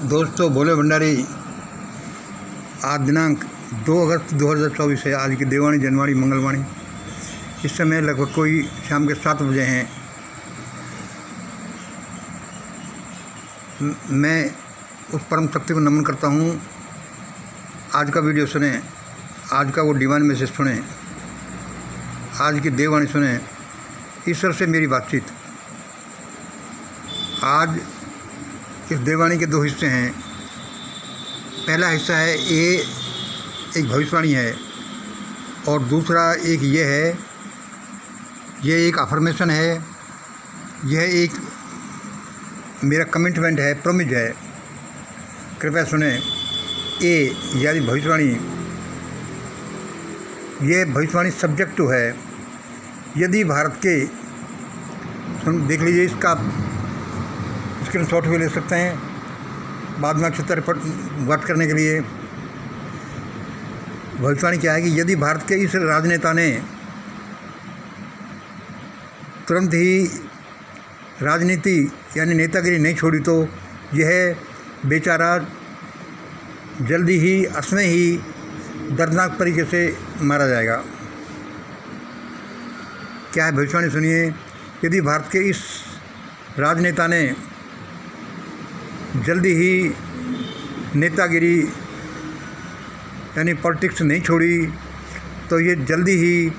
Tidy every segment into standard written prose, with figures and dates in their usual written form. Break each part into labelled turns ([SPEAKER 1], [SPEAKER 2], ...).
[SPEAKER 1] दोस्तों, भोले भंडारी। आज दिनांक 2 अगस्त 2024 है। आज की देवाणी जनवाणी मंगलवाणी। इस समय लगभग कोई शाम के 7 बजे हैं। मैं उस परम शक्ति को नमन करता हूँ। आज का वीडियो सुने, आज का वो डिवाइन मैसेज सुने, आज की देववाणी सुने, ईश्वर से मेरी बातचीत। आज इस देववाणी के 2 हिस्से हैं। पहला हिस्सा है एक भविष्यवाणी है और दूसरा एक ये है, ये एक अफर्मेशन है, यह एक मेरा कमिटमेंट है, प्रॉमिस है। कृपया सुने। यानी भविष्यवाणी, ये भविष्यवाणी सब्जेक्टिव है। यदि भारत के, देख लीजिए, इसका स्क्रीनशॉट भी ले सकते हैं बाद में अच्छी तरह बात करने के लिए। भविष्यवाणी क्या है कि यदि भारत के इस राजनेता ने तुरंत ही राजनीति यानी नेतागिरी नहीं छोड़ी तो यह बेचारा जल्दी ही असमय ही दर्दनाक तरीके से मारा जाएगा। क्या है भविष्यवाणी, सुनिए। यदि भारत के इस राजनेता ने जल्दी ही नेतागिरी यानी पॉलिटिक्स नहीं छोड़ी तो ये जल्दी ही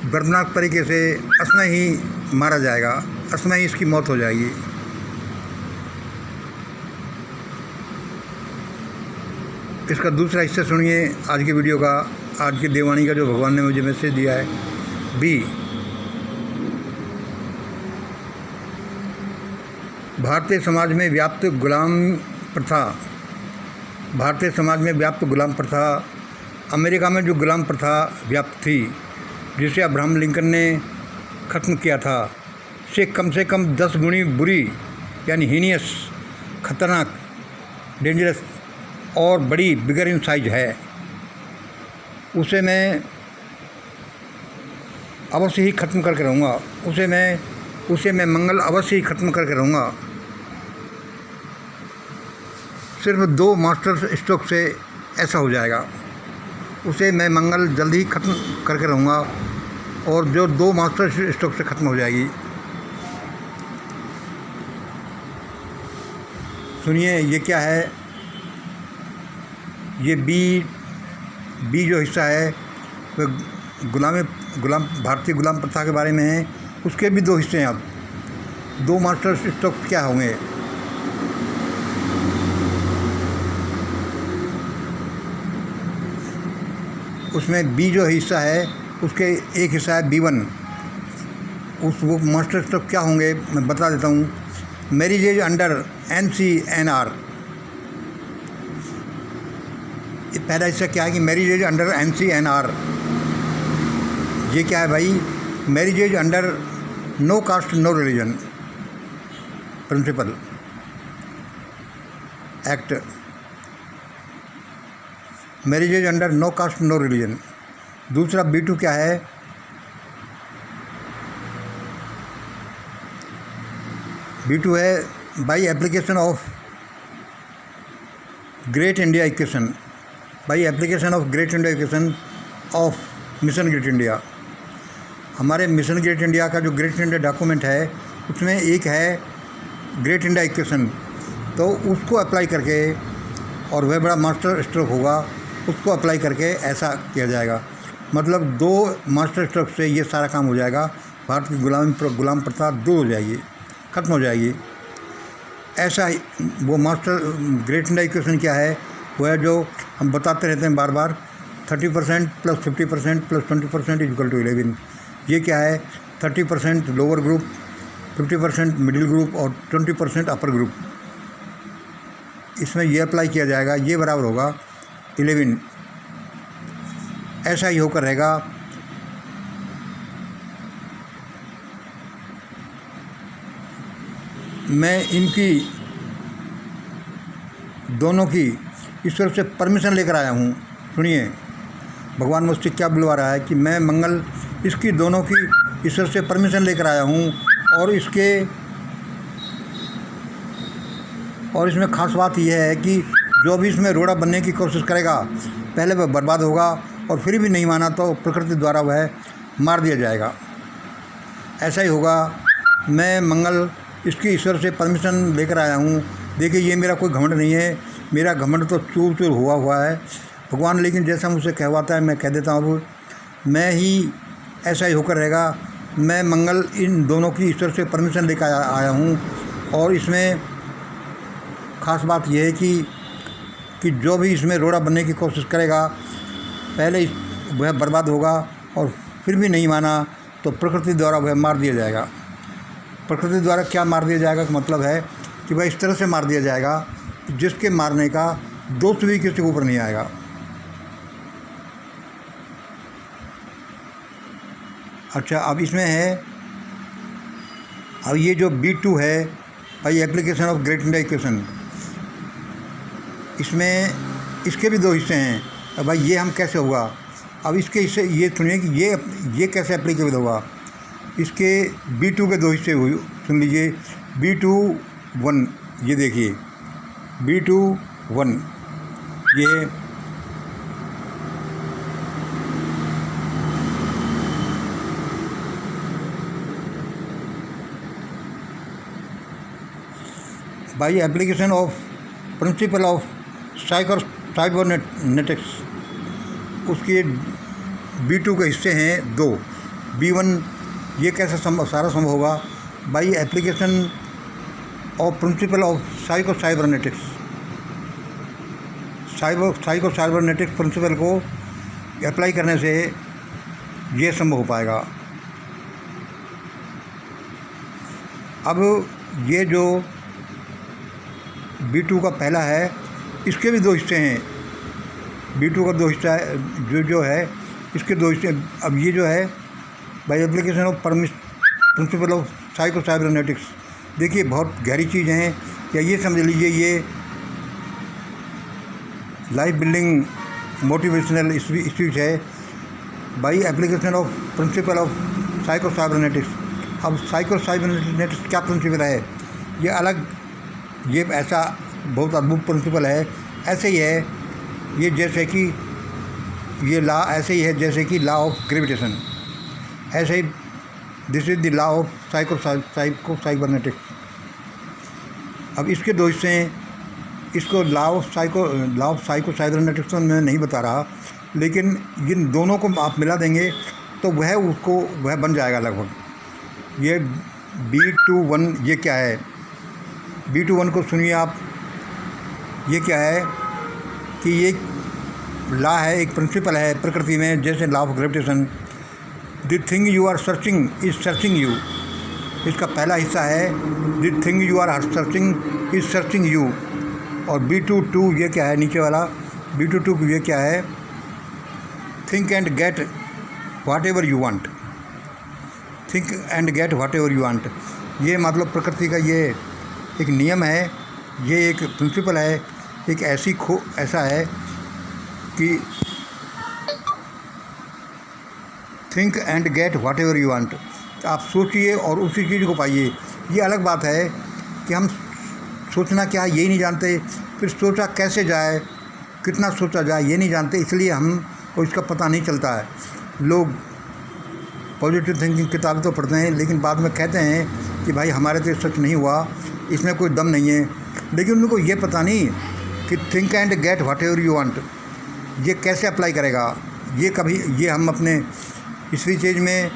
[SPEAKER 1] दर्दनाक तरीके से असमय ही मारा जाएगा, असमय ही इसकी मौत हो जाएगी। इसका दूसरा हिस्सा सुनिए आज की वीडियो का, आज की देववाणी का, जो भगवान ने मुझे मैसेज दिया है। भारतीय समाज में व्याप्त गुलाम प्रथा। भारतीय समाज में व्याप्त गुलाम प्रथा। अमेरिका में जो गुलाम प्रथा व्याप्त थी, जिसे अब्राहम लिंकन ने ख़त्म किया था, से कम 10 गुनी बुरी यानी हीनियस, खतरनाक, डेंजरस और बड़ी, बिगर इन साइज है। उसे मैं अवश्य ही ख़त्म करके रहूँगा। उसे मैं मंगल अवश्य ही ख़त्म करके रहूँगा। सिर्फ 2 मास्टर स्ट्रोक से ऐसा हो जाएगा। उसे मैं मंगल जल्दी ही ख़त्म करके रहूँगा और जो 2 मास्टर स्ट्रोक से ख़त्म हो जाएगी। सुनिए, ये क्या है। ये बी जो हिस्सा है वह भारतीय गुलाम प्रथा के बारे में है। उसके भी 2 हिस्से हैं। अब 2 मास्टर स्ट्रोक क्या होंगे। उसमें बी जो हिस्सा है उसके एक हिस्सा है B1। वो मास्टर स्ट्रोक क्या होंगे मैं बता देता हूँ। Marriages under NCNR। पहला हिस्सा क्या है कि मैरिजेज अंडर NCNR। ये क्या है भाई। Marriages under no caste no religion principle act. Marriages under no caste no religion. दूसरा B2 क्या है। B2 है by application of great India equation. By application of great India equation of mission great India. हमारे mission great India का जो great India document है उसमें एक है ग्रेट इंडिया इक्वेशन, तो उसको अप्लाई करके, और वह बड़ा मास्टर स्ट्रोक होगा, उसको अप्लाई करके ऐसा किया जाएगा। मतलब 2 मास्टर स्ट्रोक से ये सारा काम हो जाएगा। भारत की गुलाम प्रथा दूर हो जाएगी, ख़त्म हो जाएगी। ऐसा ही वो मास्टर ग्रेट इंडिया इक्वेशन क्या है, वो है जो हम बताते रहते हैं बार बार, 30% + 50% + 20% = 11। ये क्या है, 30% लोअर ग्रुप, 50% मिडिल ग्रुप और 20% अपर ग्रुप। इसमें ये अप्लाई किया जाएगा, ये बराबर होगा 11। ऐसा ही होकर रहेगा। मैं इनकी दोनों की ईश्वर से परमिशन लेकर आया हूँ। सुनिए भगवान मुझसे क्या बुलवा रहा है कि मैं मंगल इसकी दोनों की ईश्वर से परमिशन लेकर आया हूँ और इसके और इसमें ख़ास बात यह है कि जो भी इसमें रोड़ा बनने की कोशिश करेगा पहले वह बर्बाद होगा और फिर भी नहीं माना तो प्रकृति द्वारा वह मार दिया जाएगा। ऐसा ही होगा। मैं मंगल इसकी ईश्वर से परमिशन लेकर आया हूँ। देखिए, ये मेरा कोई घमंड नहीं है, मेरा घमंड तो चूर चूर हुआ है भगवान, लेकिन जैसा मुझसे कहवाता है मैं कह देता हूँ। मैं ही ऐसा ही होकर रहेगा। मैं मंगल इन दोनों की ईश्वर से परमिशन लेकर आया हूँ और इसमें ख़ास बात यह है कि जो भी इसमें रोड़ा बनने की कोशिश करेगा पहले वह बर्बाद होगा और फिर भी नहीं माना तो प्रकृति द्वारा वह मार दिया जाएगा। प्रकृति द्वारा क्या मार दिया जाएगा का मतलब है कि वह इस तरह से मार दिया जाएगा जिसके मारने का दोष भी किसी के ऊपर नहीं आएगा। अच्छा, अब इसमें है, अब ये जो B2 है भाई, application of great India equation, इसमें इसके भी 2 हिस्से हैं। अब भाई ये हम कैसे होगा? अब इसके हिस्से ये सुनिए कि ये कैसे एप्लीकेबल होगा। इसके B2 के 2 हिस्से हुए, सुन लीजिए। B2(1), ये देखिए B2(1), ये by application of principle of cybernetics, उसके B2 के हिस्से हैं 2। B1 ये कैसे सारा संभव होगा? By application of principle of cybernetics, cybernetics principle को अप्लाई करने से ये संभव हो पाएगा। अब ये जो B2 का पहला है, इसके भी 2 हिस्से हैं। B2 का 2 हिस्सा है, जो है इसके 2 हिस्से। अब ये जो है by application of principle of cybernetics, देखिए बहुत गहरी चीज़ हैं। या ये समझ लीजिए, ये लाइफ बिल्डिंग मोटिवेशनल इंस्टीट्यूट है by application of principle of cybernetics. अब साइबरनेटिक्स क्या प्रिंसिपल है? ये अलग, ये ऐसा बहुत अद्भुत प्रिंसिपल है। ऐसे ही है ये, जैसे कि ये लॉ ऐसे ही है जैसे कि लॉ ऑफ ग्रेविटेशन, ऐसे ही this is the law of cybernetics. अब इसके 2 हिस्से हैं। इसको लॉ ऑफ साइबरनेटिक्स तो मैं नहीं बता रहा, लेकिन इन दोनों को आप मिला देंगे तो वह बन जाएगा लगभग। ये B2(1) ये क्या है? B2(1) को सुनिए आप। ये क्या है कि ये लॉ है, एक प्रिंसिपल है प्रकृति में, जैसे law of gravitation. The thing you are searching is searching you, इसका पहला हिस्सा है। The thing you are searching is searching you. और B2(2) ये क्या है? नीचे वाला B2(2) ये क्या है? Think and get whatever you want, think and get whatever you want. ये मतलब प्रकृति का ये एक नियम है, ये एक प्रिंसिपल है, एक ऐसा है कि think and get whatever you want. आप सोचिए और उसी चीज़ को पाइए। ये अलग बात है कि हम सोचना क्या है यही नहीं जानते, फिर सोचा कैसे जाए, कितना सोचा जाए ये नहीं जानते, इसलिए हमको इसका पता नहीं चलता है। लोग पॉजिटिव थिंकिंग किताबें तो पढ़ते हैं, लेकिन बाद में कहते हैं कि भाई हमारे तो सच नहीं हुआ, इसमें कोई दम नहीं है। लेकिन उनको ये पता नहीं कि think and get whatever you want ये कैसे अप्लाई करेगा। ये हम अपने इसी चीज़ में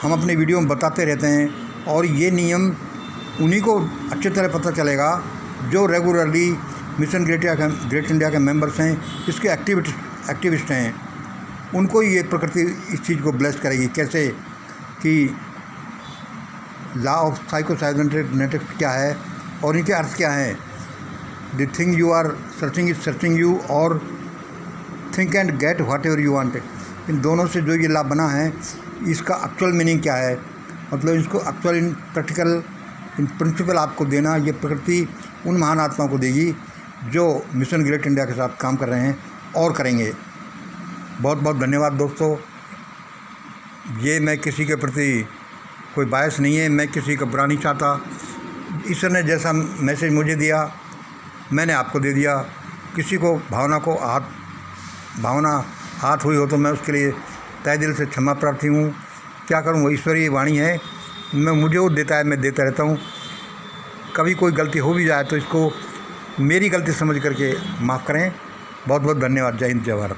[SPEAKER 1] हम अपने वीडियो में बताते रहते हैं, और ये नियम उन्हीं को अच्छी तरह पता चलेगा जो रेगुलरली मिशन ग्रेट इंडिया के मेंबर्स हैं, इसके एक्टिविस्ट हैं। उनको ये प्रकृति इस चीज़ को ब्लेस करेगी। कैसे कि लॉ ऑफ साइबरनेटिक्स क्या है और इनके अर्थ क्या हैं। The thing you are searching is searching you, और think and get whatever you want. इन दोनों से जो ये लाभ बना है, इसका एक्चुअल मीनिंग क्या है, मतलब इसको actual in practical in principle आपको देना, ये प्रकृति उन महान आत्माओं को देगी जो मिशन ग्रेट इंडिया के साथ काम कर रहे हैं और करेंगे। बहुत बहुत धन्यवाद दोस्तों। ये मैं किसी के प्रति कोई बायस नहीं है, मैं किसी का बुरा नहीं चाहता। ईश्वर ने जैसा मैसेज मुझे दिया मैंने आपको दे दिया। किसी को भावना हाथ हुई हो तो मैं उसके लिए तहे दिल से क्षमा प्रार्थी हूँ। क्या करूँ, वो ईश्वरीय वाणी है, मुझे वो देता है, मैं देता रहता हूँ। कभी कोई गलती हो भी जाए तो इसको मेरी गलती समझ करके माफ़ करें। बहुत बहुत धन्यवाद। जय हिंद, जय भारत।